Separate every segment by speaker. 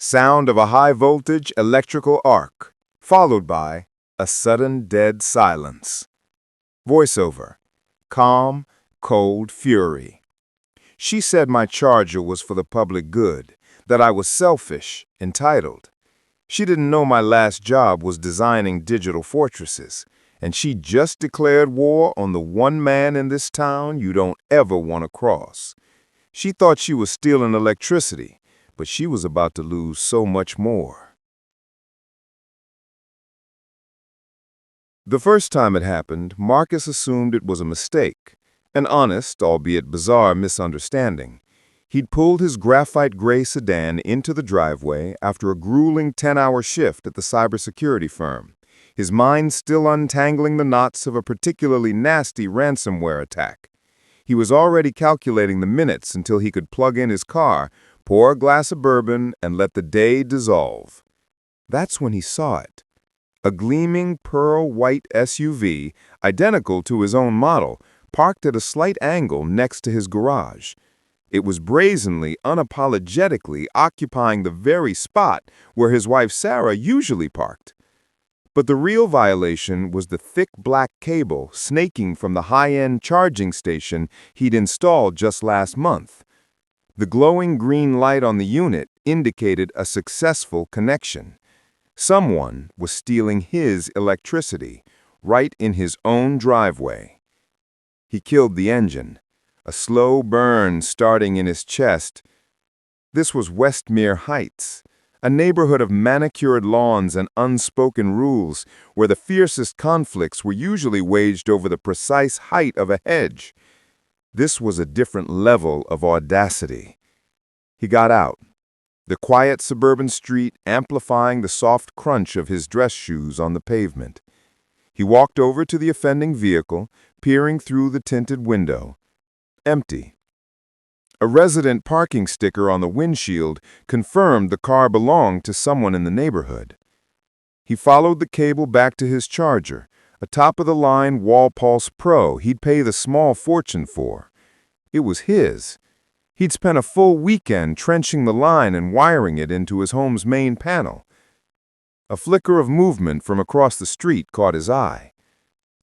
Speaker 1: Sound of a high-voltage electrical arc, followed by a sudden dead silence. Voiceover. Calm, cold fury. She said my charger was for the public good, that I was selfish, entitled. She didn't know my last job was designing digital fortresses, and she just declared war on the one man in this town you don't ever want to cross. She thought she was stealing electricity, but she was about to lose so much more. The first time it happened, Marcus assumed it was a mistake, an honest, albeit bizarre, misunderstanding. He'd pulled his graphite gray sedan into the driveway after a grueling 10-hour shift at the cybersecurity firm, his mind still untangling the knots of a particularly nasty ransomware attack. He was already calculating the minutes until he could plug in his car, pour a glass of bourbon, and let the day dissolve. That's when he saw it. A gleaming pearl-white SUV, identical to his own model, parked at a slight angle next to his garage. It was brazenly, unapologetically occupying the very spot where his wife Sarah usually parked. But the real violation was the thick black cable snaking from the high-end charging station he'd installed just last month. The glowing green light on the unit indicated a successful connection. Someone was stealing his electricity right in his own driveway. He killed the engine, a slow burn starting in his chest. This was Westmere Heights, a neighborhood of manicured lawns and unspoken rules where the fiercest conflicts were usually waged over the precise height of a hedge. This was a different level of audacity. He got out, the quiet suburban street amplifying the soft crunch of his dress shoes on the pavement. He walked over to the offending vehicle, peering through the tinted window. Empty. A resident parking sticker on the windshield confirmed the car belonged to someone in the neighborhood. He followed the cable back to his charger, a top-of-the-line wall pulse Pro he'd pay the small fortune for. It was his. He'd spent a full weekend trenching the line and wiring it into his home's main panel. A flicker of movement from across the street caught his eye.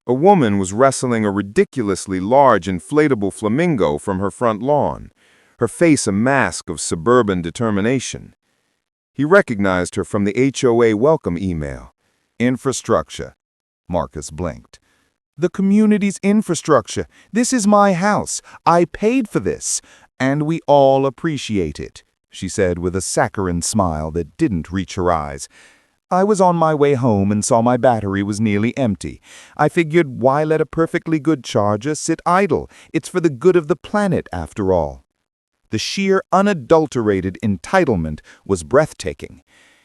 Speaker 1: A woman was wrestling a ridiculously large inflatable flamingo from her front lawn, her face a mask of suburban determination. He recognized her from the HOA welcome email. Infrastructure. Marcus blinked. The community's infrastructure. This is my house. I paid for this. And we all appreciate it, she said with a saccharine smile that didn't reach her eyes. I was on my way home and saw my battery was nearly empty. I figured, why let a perfectly good charger sit idle? It's for the good of the planet, after all. The sheer, unadulterated entitlement was breathtaking.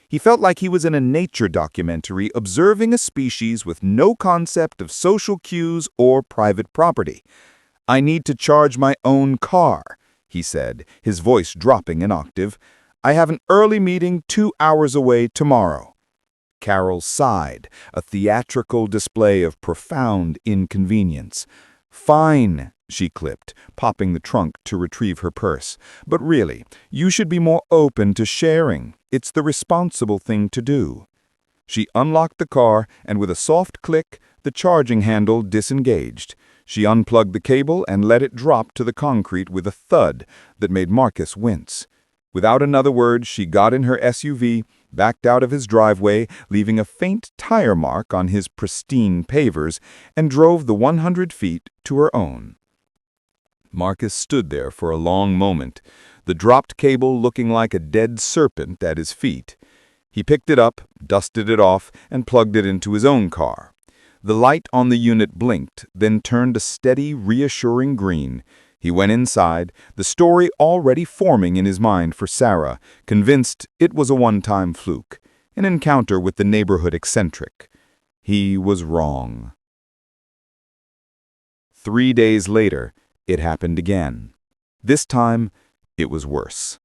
Speaker 1: He felt like he was in a nature documentary observing a species with no concept of social cues or private property. I need to charge my own car, he said, his voice dropping an octave. I have an early meeting 2 hours away tomorrow. Carol sighed, a theatrical display of profound inconvenience. Fine, she clipped, popping the trunk to retrieve her purse. But really, you should be more open to sharing. It's the responsible thing to do. She unlocked the car, and with a soft click, the charging handle disengaged. She unplugged the cable and let it drop to the concrete with a thud that made Marcus wince. Without another word, she got in her SUV, backed out of his driveway, leaving a faint tire mark on his pristine pavers, and drove the 100 feet to her own. Marcus stood there for a long moment, the dropped cable looking like a dead serpent at his feet. He picked it up, dusted it off, and plugged it into his own car. The light on the unit blinked, then turned a steady, reassuring green. He went inside, the story already forming in his mind for Sarah, convinced it was a one-time fluke, an encounter with the neighborhood eccentric. He was wrong. 3 days later, it happened again. This time, it was worse.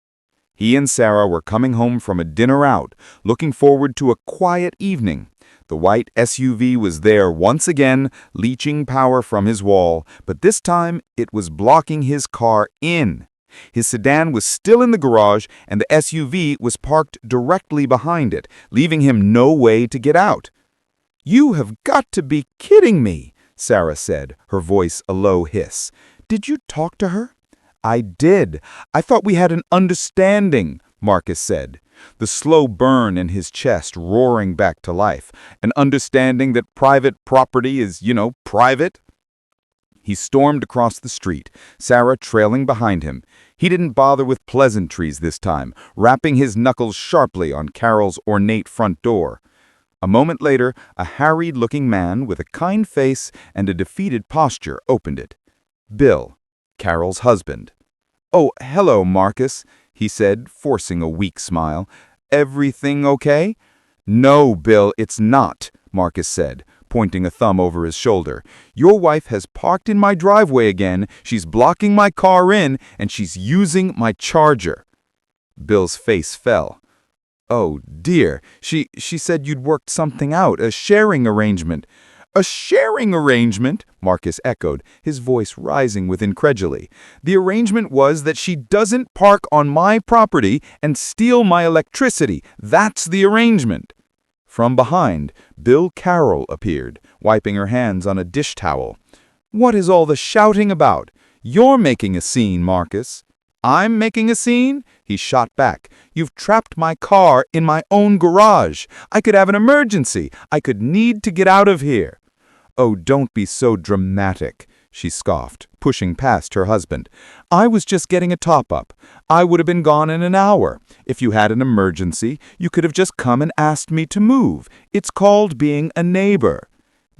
Speaker 1: He and Sarah were coming home from a dinner out, looking forward to a quiet evening. The white SUV was there once again, leeching power from his wall, but this time it was blocking his car in. His sedan was still in the garage, and the SUV was parked directly behind it, leaving him no way to get out. "You have got to be kidding me," Sarah said, her voice a low hiss. "Did you talk to her?" "I did. I thought we had an understanding," Marcus said, the slow burn in his chest roaring back to life. "An understanding that private property is, private?" He stormed across the street, Sarah trailing behind him. He didn't bother with pleasantries this time, rapping his knuckles sharply on Carol's ornate front door. A moment later, a harried-looking man with a kind face and a defeated posture opened it. Bill, Carol's husband. "Oh, hello, Marcus," he said, forcing a weak smile. "Everything okay?" "No, Bill, it's not," Marcus said, pointing a thumb over his shoulder. "Your wife has parked in my driveway again, she's blocking my car in, and she's using my charger." Bill's face fell. "Oh, dear, she said you'd worked something out, a sharing arrangement." "A sharing arrangement?" Marcus echoed, his voice rising with incredulity. "The arrangement was that she doesn't park on my property and steal my electricity. That's the arrangement." From behind, Bill Carroll appeared, wiping her hands on a dish towel. "What is all the shouting about? You're making a scene, Marcus." "I'm making a scene?" He shot back. "You've trapped my car in my own garage. I could have an emergency. I could need to get out of here." "Oh, don't be so dramatic," she scoffed, pushing past her husband. "I was just getting a top-up. I would have been gone in an hour. If you had an emergency, you could have just come and asked me to move. It's called being a neighbor."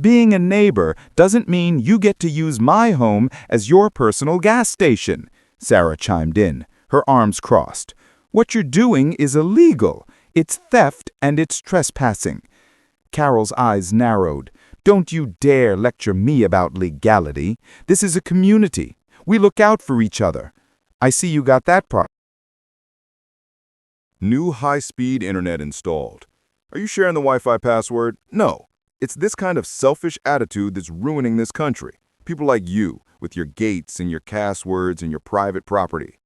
Speaker 1: "Being a neighbor doesn't mean you get to use my home as your personal gas station," Sarah chimed in, her arms crossed. "What you're doing is illegal. It's theft and it's trespassing." Carol's eyes narrowed. "Don't you dare lecture me about legality. This is a community. We look out for each other. I see you got that part."
Speaker 2: New high-speed internet installed. Are you sharing the Wi-Fi password? No. It's this kind of selfish attitude that's ruining this country. People like you, with your gates and your passwords and your private property.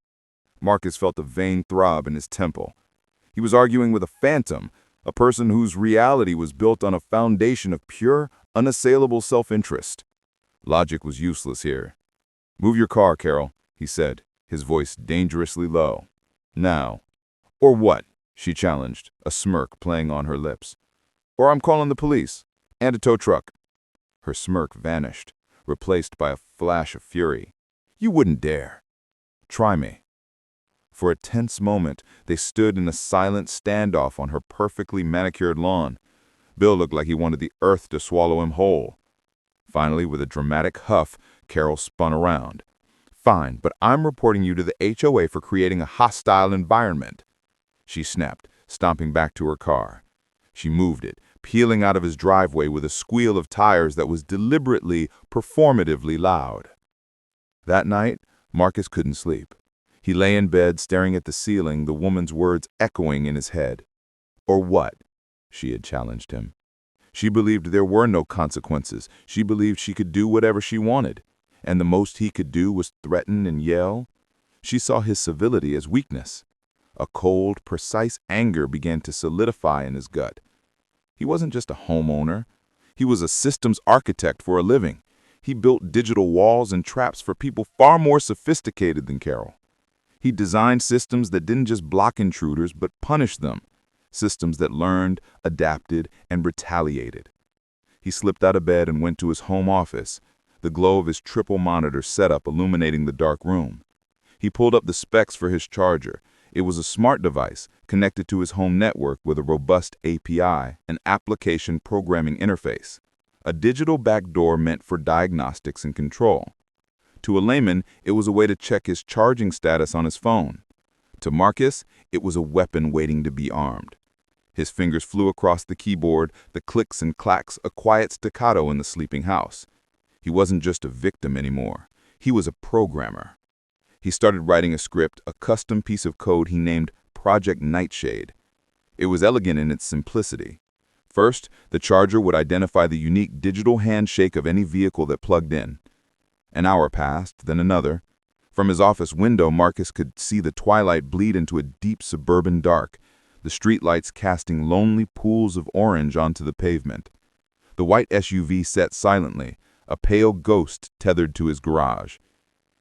Speaker 2: Marcus felt a vain throb in his temple. He was arguing with a phantom, a person whose reality was built on a foundation of pure, unassailable self-interest. Logic was useless here. "Move your car, Carol," he said, his voice dangerously low. "Now." "Or what?" she challenged, a smirk playing on her lips. "Or I'm calling the police. And a tow truck." Her smirk vanished, replaced by a flash of fury. "You wouldn't dare." "Try me." For a tense moment, they stood in a silent standoff on her perfectly manicured lawn. Bill looked like he wanted the earth to swallow him whole. Finally, with a dramatic huff, Carol spun around. "Fine, but I'm reporting you to the HOA for creating a hostile environment," she snapped, stomping back to her car. She moved it, peeling out of his driveway with a squeal of tires that was deliberately, performatively loud. That night, Marcus couldn't sleep. He lay in bed staring at the ceiling, the woman's words echoing in his head. "Or what?" she had challenged him. She believed there were no consequences. She believed she could do whatever she wanted, and the most he could do was threaten and yell. She saw his civility as weakness. A cold, precise anger began to solidify in his gut. He wasn't just a homeowner. He was a systems architect for a living. He built digital walls and traps for people far more sophisticated than Carol. He designed systems that didn't just block intruders, but punished them. Systems that learned, adapted, and retaliated. He slipped out of bed and went to his home office, the glow of his triple monitor setup illuminating the dark room. He pulled up the specs for his charger. It was a smart device connected to his home network with a robust API, an application programming interface, a digital backdoor meant for diagnostics and control. To a layman, it was a way to check his charging status on his phone. To Marcus, it was a weapon waiting to be armed. His fingers flew across the keyboard, the clicks and clacks, a quiet staccato in the sleeping house. He wasn't just a victim anymore. He was a programmer. He started writing a script, a custom piece of code he named Project Nightshade. It was elegant in its simplicity. First, the charger would identify the unique digital handshake of any vehicle that plugged in. An hour passed, then another. From his office window, Marcus could see the twilight bleed into a deep suburban dark, the streetlights casting lonely pools of orange onto the pavement. The white SUV sat silently, a pale ghost tethered to his garage.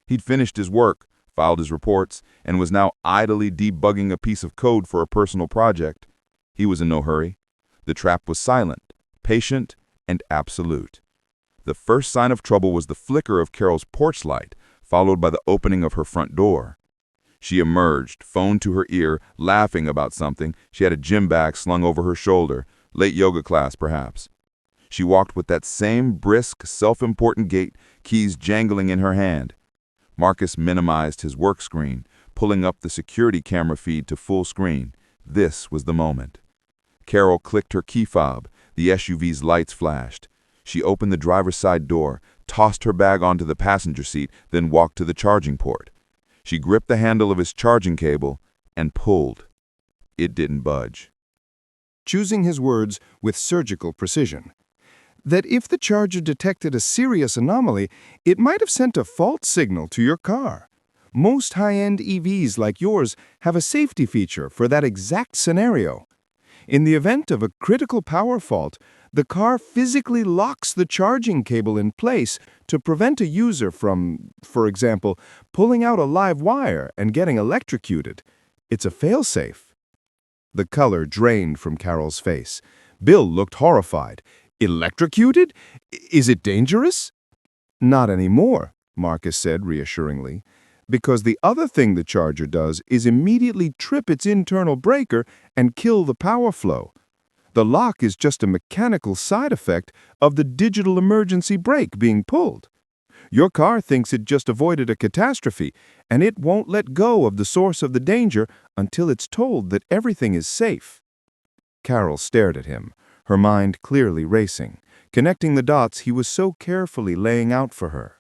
Speaker 2: He'd finished his work, filed his reports, and was now idly debugging a piece of code for a personal project. He was in no hurry. The trap was silent, patient, and absolute. The first sign of trouble was the flicker of Carol's porch light, followed by the opening of her front door. She emerged, phone to her ear, laughing about something. She had a gym bag slung over her shoulder, late yoga class perhaps. She walked with that same brisk, self-important gait, keys jangling in her hand. Marcus minimized his work screen, pulling up the security camera feed to full screen. This was the moment. Carol clicked her key fob. The SUV's lights flashed. She opened the driver's side door, tossed her bag onto the passenger seat, then walked to the charging port. She gripped the handle of his charging cable and pulled. It didn't budge.
Speaker 1: Choosing his words with surgical precision. That if the charger detected a serious anomaly, it might have sent a fault signal to your car. Most high-end EVs like yours have a safety feature for that exact scenario. In the event of a critical power fault, the car physically locks the charging cable in place to prevent a user from, for example, pulling out a live wire and getting electrocuted. It's a fail-safe. The color drained from Carol's face. Bill looked horrified. Electrocuted? Is it dangerous? Not anymore, Marcus said reassuringly, because the other thing the charger does is immediately trip its internal breaker and kill the power flow. The lock is just a mechanical side effect of the digital emergency brake being pulled. Your car thinks it just avoided a catastrophe, and it won't let go of the source of the danger until it's told that everything is safe. Carol stared at him, her mind clearly racing, connecting the dots he was so carefully laying out for her.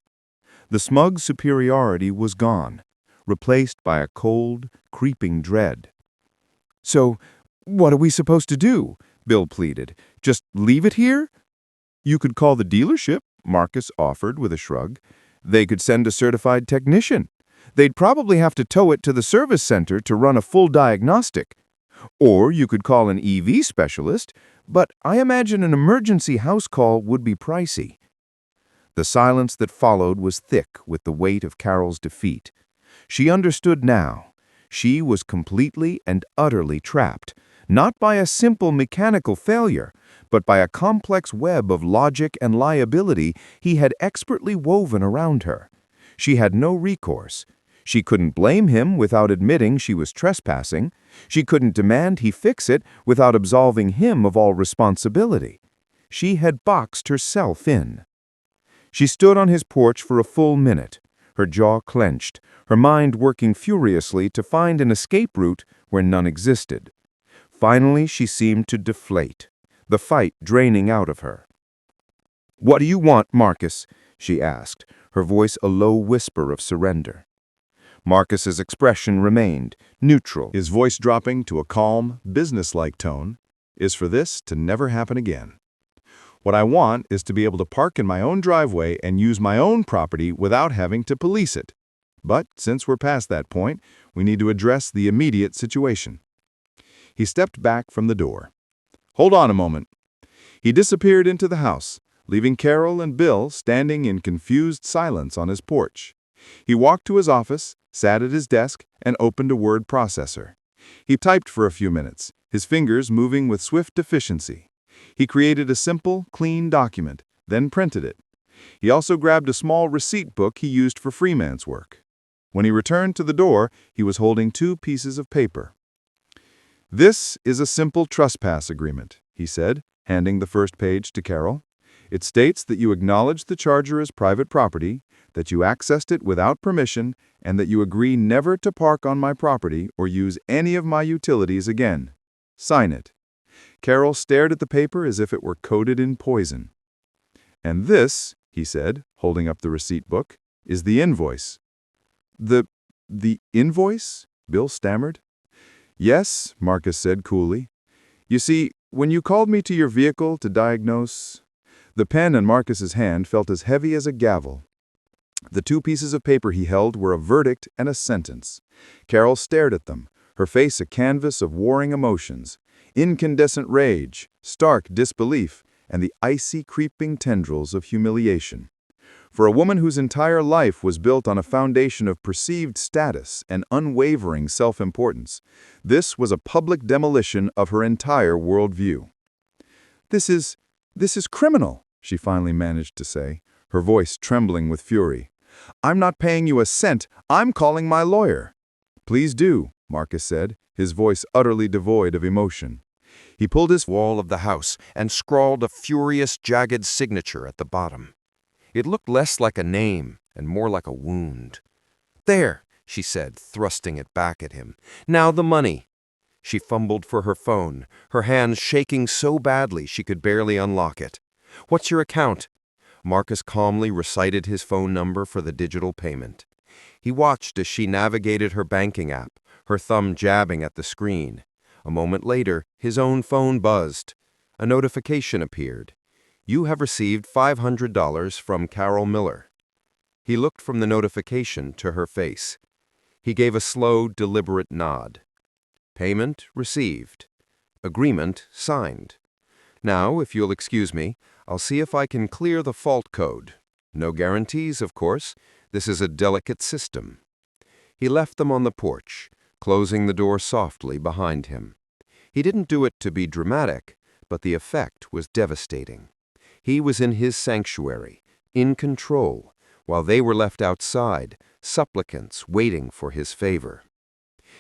Speaker 1: The smug superiority was gone, replaced by a cold, creeping dread. "So, what are we supposed to do?" Bill pleaded. "Just leave it here?" "You could call the dealership," Marcus offered with a shrug. "They could send a certified technician. They'd probably have to tow it to the service center to run a full diagnostic. Or you could call an EV specialist, but I imagine an emergency house call would be pricey." The silence that followed was thick with the weight of Carol's defeat. She understood now. She was completely and utterly trapped, not by a simple mechanical failure, but by a complex web of logic and liability he had expertly woven around her. She had no recourse. She couldn't blame him without admitting she was trespassing. She couldn't demand he fix it without absolving him of all responsibility. She had boxed herself in. She stood on his porch for a full minute, her jaw clenched, her mind working furiously to find an escape route where none existed. Finally, she seemed to deflate, the fight draining out of her. "What do you want, Marcus?" she asked, her voice a low whisper of surrender. Marcus's expression remained neutral,
Speaker 2: His voice dropping to a calm, businesslike tone, "Is for this to never happen again. What I want is to be able to park in my own driveway and use my own property without having to police it. But since we're past that point, we need to address the immediate situation." He stepped back from the door. "Hold on a moment." He disappeared into the house, leaving Carol and Bill standing in confused silence on his porch. He walked to his office, sat at his desk, and opened a word processor. He typed for a few minutes, his fingers moving with swift efficiency. He created a simple, clean document, then printed it. He also grabbed a small receipt book he used for freelance work. When he returned to the door, he was holding 2 pieces of paper. "This is a simple trespass agreement," he said, handing the first page to Carol. "It states that you acknowledge the charger as private property, that you accessed it without permission, and that you agree never to park on my property or use any of my utilities again. Sign it." Carol stared at the paper as if it were coated in poison. "And this," he said, holding up the receipt book, "is the invoice." The invoice?" Bill stammered. "Yes," Marcus said coolly. "You see, when you called me to your vehicle to diagnose..." The pen in Marcus's hand felt as heavy as a gavel. The two pieces of paper he held were a verdict and a sentence. Carol stared at them, her face a canvas of warring emotions, incandescent rage, stark disbelief, and the icy creeping tendrils of humiliation. For a woman whose entire life was built on a foundation of perceived status and unwavering self-importance, this was a public demolition of her entire worldview. This is criminal," she finally managed to say, her voice trembling with fury. "I'm not paying you a cent. I'm calling my lawyer." "Please do," Marcus said, his voice utterly devoid of emotion. He pulled his
Speaker 3: Wall of the house and scrawled a furious, jagged signature at the bottom. It looked less like a name and more like a wound. "There," she said, thrusting it back at him. "Now the money." She fumbled for her phone, her hands shaking so badly she could barely unlock it. "What's your account?" Marcus calmly recited his phone number for the digital payment. He watched as she navigated her banking app, her thumb jabbing at the screen. A moment later, his own phone buzzed. A notification appeared. "You have received $500 from Carol Miller." He looked from the notification to her face. He gave a slow, deliberate nod. "Payment received. Agreement signed. Now, if you'll excuse me, I'll see if I can clear the fault code. No guarantees, of course. This is a delicate system." He left them on the porch, closing the door softly behind him. He didn't do it to be dramatic, but the effect was devastating. He was in his sanctuary, in control, while they were left outside, supplicants waiting for his favor.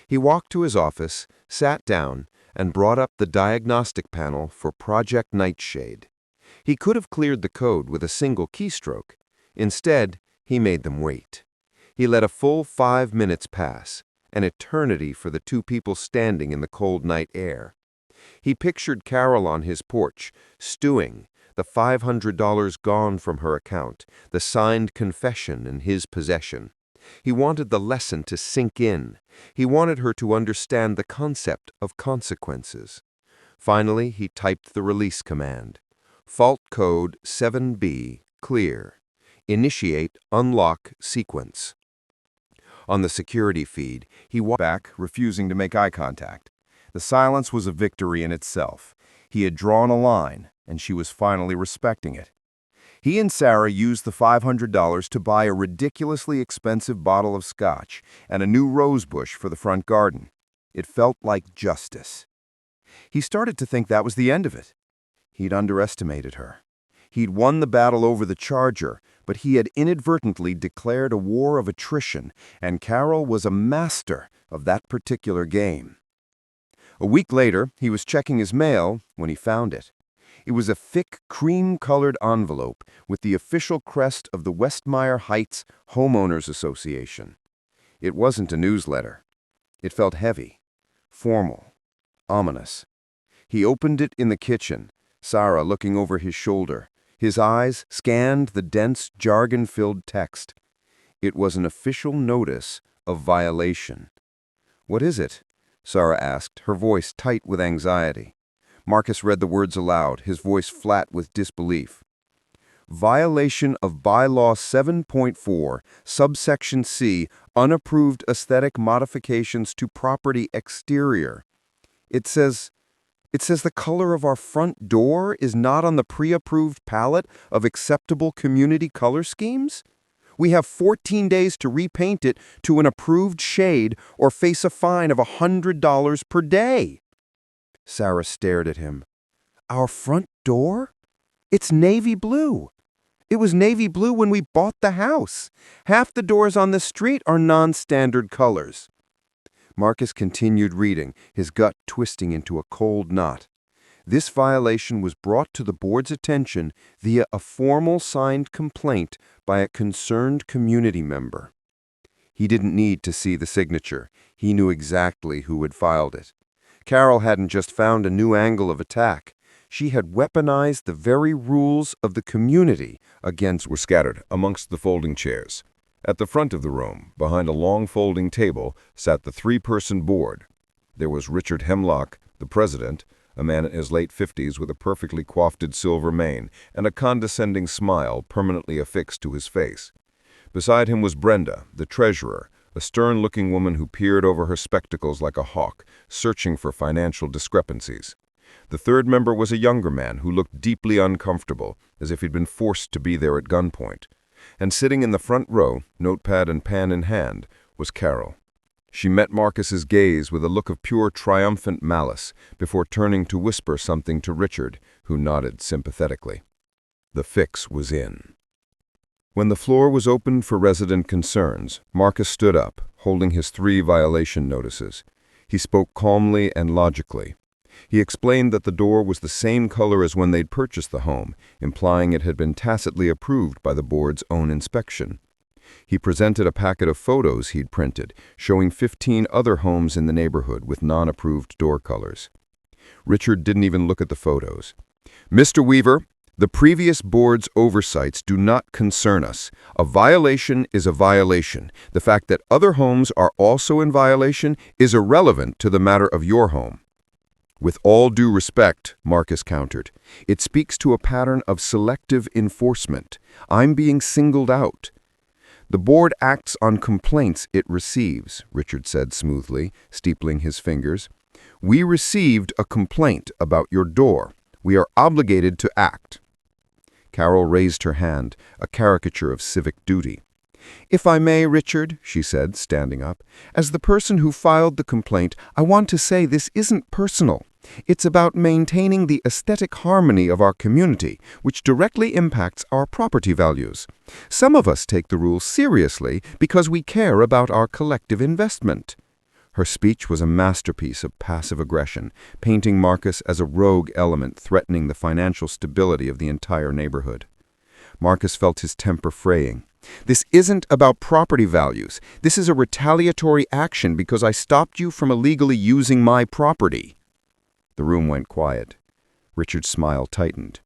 Speaker 3: He walked to his office, sat down, and brought up the diagnostic panel for Project Nightshade. He could have cleared the code with a single keystroke. Instead, he made them wait. He let a full 5 minutes pass, an eternity for the two people standing in the cold night air. He pictured Carol on his porch, stewing, the $500 gone from her account, the signed confession in his possession. He wanted the lesson to sink in. He wanted her to understand the concept of consequences. Finally, he typed the release command. Fault code 7B, clear. Initiate unlock sequence. On the security feed, he walked back, refusing to make eye contact. The silence was a victory in itself. He had drawn a line, and she was finally respecting it. He and Sarah used the $500 to buy a ridiculously expensive bottle of scotch and a new rose bush for the front garden. It felt like justice. He started to think that was the end of it. He'd underestimated her. He'd won the battle over the charger, but he had inadvertently declared a war of attrition, and Carol was a master of that particular game. A week later, he was checking his mail when he found it. It was a thick, cream-colored envelope with the official crest of the Westmire Heights Homeowners Association. It wasn't a newsletter. It felt heavy, formal, ominous. He opened it in the kitchen, Sarah looking over his shoulder. His eyes scanned the dense, jargon-filled text. It was an official notice of violation. "What is it?" Sarah asked, her voice tight with anxiety. Marcus read the words aloud, his voice flat with disbelief. "Violation of Bylaw 7.4, subsection C, unapproved aesthetic modifications to property exterior. It says the color of our front door is not on the pre-approved palette of acceptable community color schemes? We have 14 days to repaint it to an approved shade or face a fine of $100 per day." Sarah stared at him. "Our front door? It's navy blue. It was navy blue when we bought the house. Half the doors on the street are non-standard colors." Marcus continued reading, his gut twisting into a cold knot. This violation was brought to the board's attention via a formal signed complaint by a concerned community member. He didn't need to see the signature. He knew exactly who had filed it. Carol hadn't just found a new angle of attack. She had weaponized the very rules of the community against
Speaker 2: were scattered amongst the folding chairs. At the front of the room, behind a long folding table, sat the three-person board. There was Richard Hemlock, the president, a man in his late 50s with a perfectly coiffed silver mane and a condescending smile permanently affixed to his face.
Speaker 1: Beside him was Brenda, the treasurer, a stern-looking woman who peered over her spectacles like a hawk, searching for financial discrepancies. The third member was a younger man who looked deeply uncomfortable, as if he'd been forced to be there at gunpoint. And sitting in the front row, notepad and pen in hand, was Carol. She met Marcus's gaze with a look of pure triumphant malice before turning to whisper something to Richard, who nodded sympathetically. The fix was in. When the floor was opened for resident concerns, Marcus stood up, holding his 3 violation notices. He spoke calmly and logically. He explained that the door was the same color as when they'd purchased the home, implying it had been tacitly approved by the board's own inspection. He presented a packet of photos he'd printed, showing 15 other homes in the neighborhood with non-approved door colors. Richard didn't even look at the photos. "Mr. Weaver, the previous board's oversights do not concern us. A violation is a violation. The fact that other homes are also in violation is irrelevant to the matter of your home." "With all due respect," Marcus countered, "it speaks to a pattern of selective enforcement. I'm being singled out." "The board acts on complaints it receives," Richard said smoothly, steepling his fingers. "We received a complaint about your door. We are obligated to act." Carol raised her hand, a caricature of civic duty. "If I may, Richard," she said, standing up, "as the person who filed the complaint, I want to say this isn't personal. It's about maintaining the aesthetic harmony of our community, which directly impacts our property values. Some of us take the rules seriously because we care about our collective investment." Her speech was a masterpiece of passive aggression, painting Marcus as a rogue element threatening the financial stability of the entire neighborhood. Marcus felt his temper fraying. "This isn't about property values. This is a retaliatory action because I stopped you from illegally using my property." The room went quiet. Richard's smile tightened.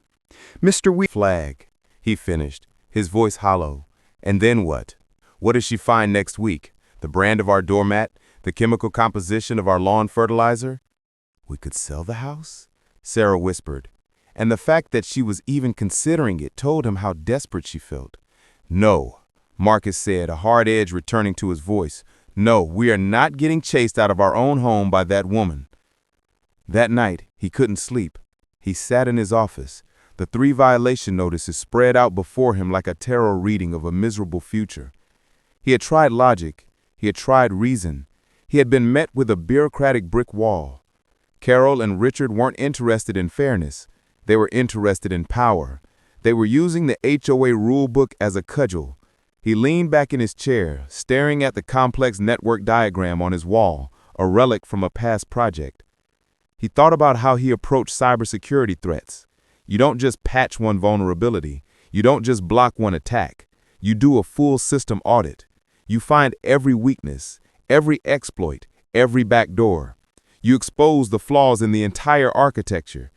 Speaker 1: "Mr.
Speaker 4: Flag," he finished, his voice hollow. "And then what? What does she find next week? The brand of our doormat? The chemical composition of our lawn fertilizer?" "We could sell the house?" Sarah whispered. And the fact that she was even considering it told him how desperate she felt. "No," Marcus said, a hard edge returning to his voice. "No, we are not getting chased out of our own home by that woman." That night, he couldn't sleep. He sat in his office, the 3 violation notices spread out before him like a tarot reading of a miserable future. He had tried logic. He had tried reason. He had been met with a bureaucratic brick wall. Carol and Richard weren't interested in fairness. They were interested in power. They were using the HOA rulebook as a cudgel. He leaned back in his chair, staring at the complex network diagram on his wall, a relic from a past project. He thought about how he approached cybersecurity threats. You don't just patch one vulnerability. You don't just block one attack. You do a full system audit. You find every weakness, every exploit, every backdoor. You expose the flaws in the entire architecture.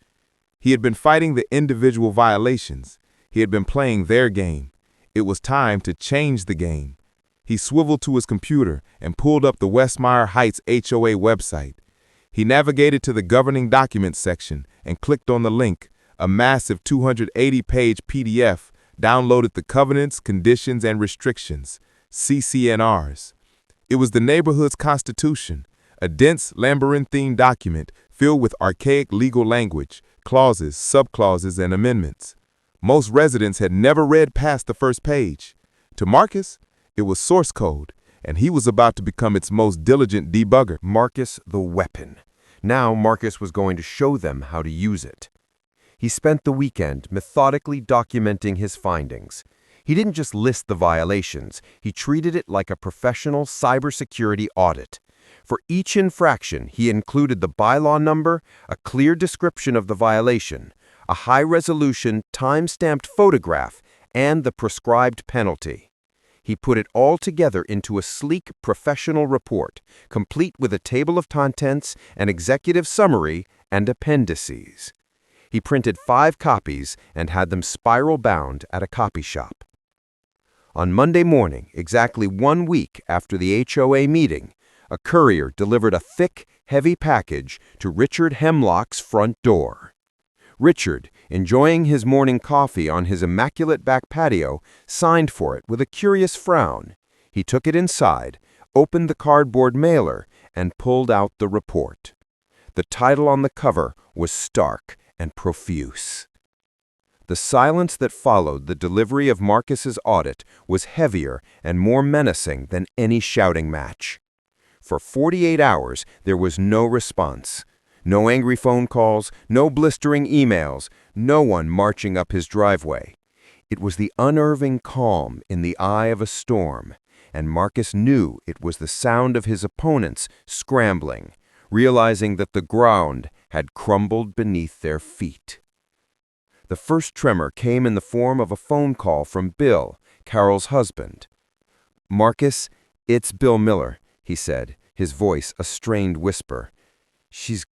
Speaker 4: He had been fighting the individual violations. He had been playing their game. It was time to change the game. He swiveled to his computer and pulled up the Westmire Heights HOA website. He navigated to the governing documents section and clicked on the link, a massive 280-page PDF, downloaded the covenants, conditions, and restrictions, CCNRs. It was the neighborhood's constitution, a dense labyrinthine document filled with archaic legal language, clauses, subclauses, and amendments. Most residents had never read past the first page. To Marcus, it was source code, and he was about to become its most diligent debugger.
Speaker 3: Marcus the weapon. Now Marcus was going to show them how to use it. He spent the weekend methodically documenting his findings. He didn't just list the violations, he treated it like a professional cybersecurity audit. For each infraction, he included the bylaw number, a clear description of the violation, a high-resolution, time-stamped photograph, and the prescribed penalty. He put it all together into a sleek, professional report, complete with a table of contents, an executive summary, and appendices. He printed 5 copies and had them spiral-bound at a copy shop. On Monday morning, exactly 1 week after the HOA meeting, a courier delivered a thick, heavy package to Richard Hemlock's front door. Richard, enjoying his morning coffee on his immaculate back patio, signed for it with a curious frown. He took it inside, opened the cardboard mailer, and pulled out the report. The title on the cover was stark and profuse. The silence that followed the delivery of Marcus's audit was heavier and more menacing than any shouting match. For 48 hours, there was no response. No angry phone calls, no blistering emails, no one marching up his driveway. It was the unnerving calm in the eye of a storm, and Marcus knew it was the sound of his opponents scrambling, realizing that the ground had crumbled beneath their feet. The first tremor came in the form of a phone call from Bill, Carol's husband. "Marcus, it's Bill Miller," he said, his voice a strained whisper. She's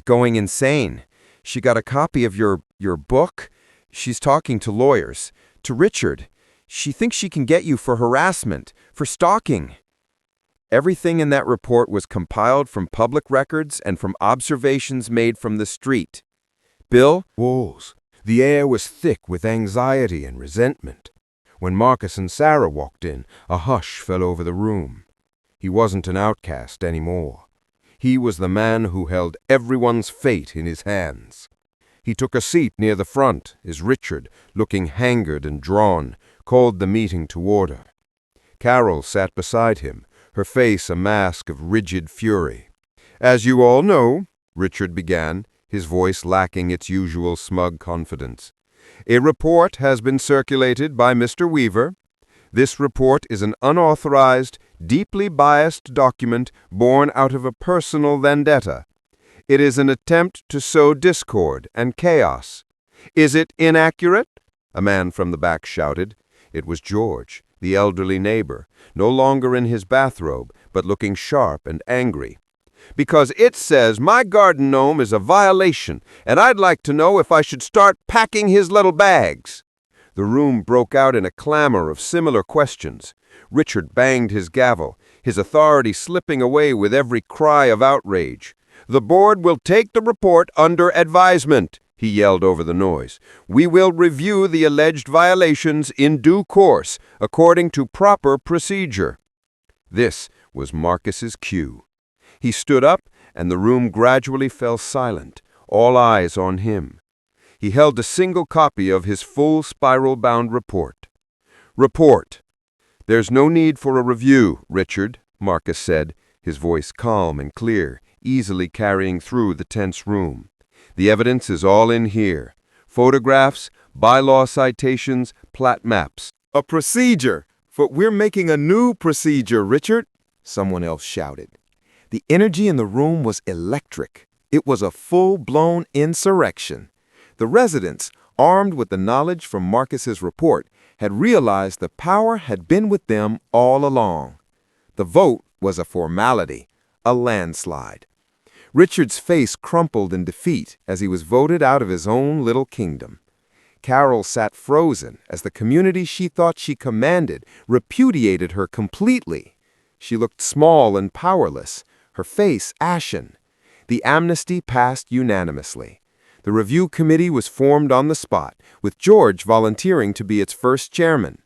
Speaker 3: going insane. She got a copy of your book. She's talking to lawyers, to Richard. She thinks she can get you for harassment, for stalking." Everything in that report was compiled from public records and from observations made from the street. Bill?
Speaker 5: Walls. The air was thick with anxiety and resentment. When Marcus and Sarah walked in, a hush fell over the room. He wasn't an outcast anymore. He was the man who held everyone's fate in his hands. He took a seat near the front as Richard, looking haggard and drawn, called the meeting to order. Carol sat beside him, her face a mask of rigid fury. "As you all know," Richard began, his voice lacking its usual smug confidence, "a report has been circulated by Mr. Weaver. This report is an unauthorized, deeply biased document born out of a personal vendetta. It is an attempt to sow discord and chaos. Is it inaccurate?" A man from the back shouted. It was George, the elderly neighbor, no longer in his bathrobe, but looking sharp and angry. "Because it says my garden gnome is a violation, and I'd like to know if I should start packing his little bags." The room broke out in a clamor of similar questions. Richard banged his gavel, his authority slipping away with every cry of outrage. "The board will take the report under advisement," he yelled over the noise. "We will review the alleged violations in due course, according to proper procedure." This was Marcus's cue. He stood up, and the room gradually fell silent, all eyes on him. He held a single copy of his full spiral-bound report. "Report. There's no need for a review, Richard," Marcus said, his voice calm and clear, easily carrying through the tense room. "The evidence is all in here. Photographs, bylaw citations, plat maps."
Speaker 1: A procedure. We're making a new procedure, Richard," someone else shouted. The energy in the room was electric. It was a full-blown insurrection. The residents, armed with the knowledge from Marcus's report, had realized the power had been with them all along. The vote was a formality, a landslide. Richard's face crumpled in defeat as he was voted out of his own little kingdom. Carol sat frozen as the community she thought she commanded repudiated her completely. She looked small and powerless, her face ashen. The amnesty passed unanimously. The review committee was formed on the spot, with George volunteering to be its first chairman.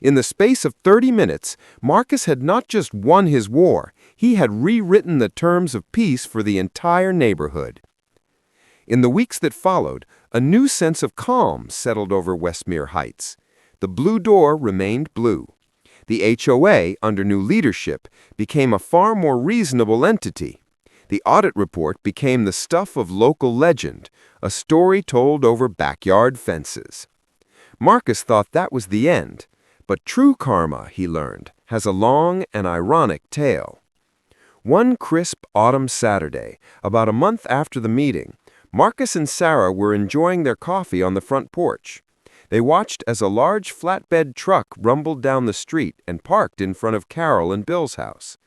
Speaker 1: In the space of 30 minutes, Marcus had not just won his war, he had rewritten the terms of peace for the entire neighborhood. In the weeks that followed, a new sense of calm settled over Westmere Heights. The blue door remained blue. The HOA, under new leadership, became a far more reasonable entity. The audit report became the stuff of local legend, a story told over backyard fences. Marcus thought that was the end, but true karma, he learned, has a long and ironic tale. One crisp autumn Saturday, about a month after the meeting, Marcus and Sarah were enjoying their coffee on the front porch. They watched as a large flatbed truck rumbled down the street and parked in front of Carol and Bill's house.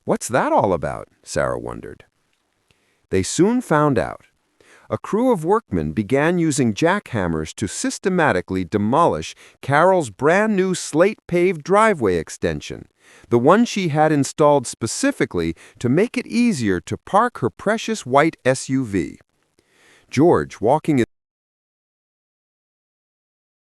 Speaker 1: "What's that all about?" Sarah wondered. They soon found out. A crew of workmen began using jackhammers to systematically demolish Carol's brand-new slate-paved driveway extension, the one she had installed specifically to make it easier to park her precious white SUV. George, walking